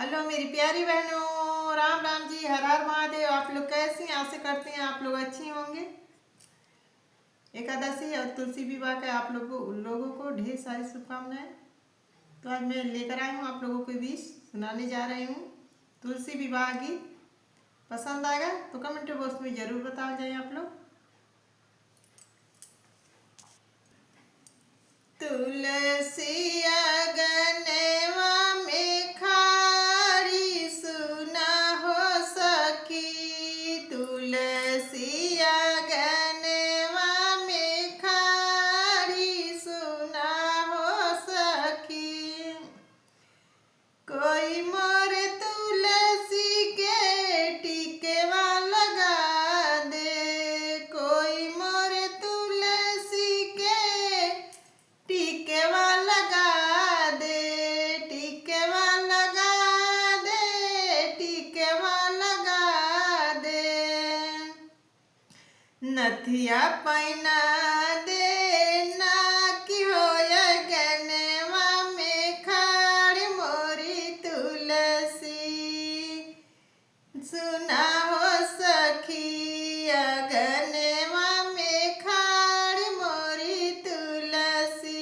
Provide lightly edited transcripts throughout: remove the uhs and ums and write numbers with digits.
Hello मेरी प्यारी बहनों, राम राम जी, हर हर महादेव। आप लोग कैसी हैं? आशा करते हैं आप लोग अच्छी होंगे। एकादशी और तुलसी विवाह का आप लोगों को ढेर सारी शुभकामनाएं। तो आज मैं लेकर आई हूँ आप लोगों के बीच सुनाने जा रही हूँ तुलसी विवाह गीत। पसंद आएगा तो कमेंट बॉक्स में ज़रूर बता जाए आप लोग। तुलसी अगनवा में खारी सुना हो सखी, तुलसी अगनवा में खारी सुना हो सखी। कोई मोर तुलसी के टिकवा लगा दे, कोई मोर तुलसी के टिकवा लगा दे, टिकवा लगा दे, टिकवा लगा दे। नथिया पहना दे ना कि हो गनवा में खाड़ मोरी तुलसी सुना हो सखी, अगनवा में खाड़ मोरी तुलसी।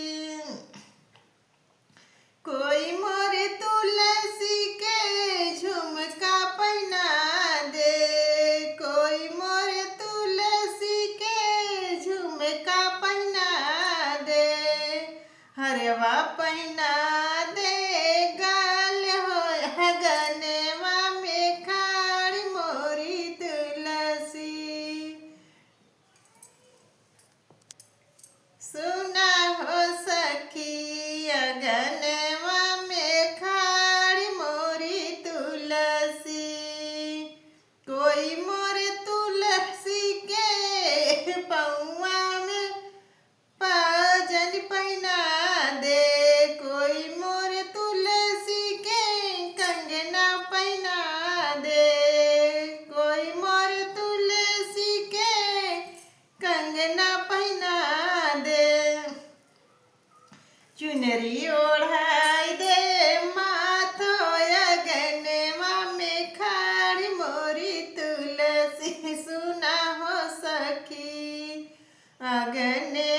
कोई मोर तुलसी के झुमका पहना दे, कोई मोर तुलसी के झुमका पहना दे, हरवा पहना दे, गाल हो गनवा में खाड़ मोरी तुलसी सुना हो सखी, अगनवा में खाड़ मोरी तुलसी। कोई मोर तुलसी के पौआ में पाजन पहना दे, कोई मोर तुलसी के कंगना पहना दे, कोई मोर तुलसी के कंगना पहना दे। चुनरी ओढ़ाई दे माथो अगनवा में खाड़ मोरी तुलसी सुना हो सखी, अगने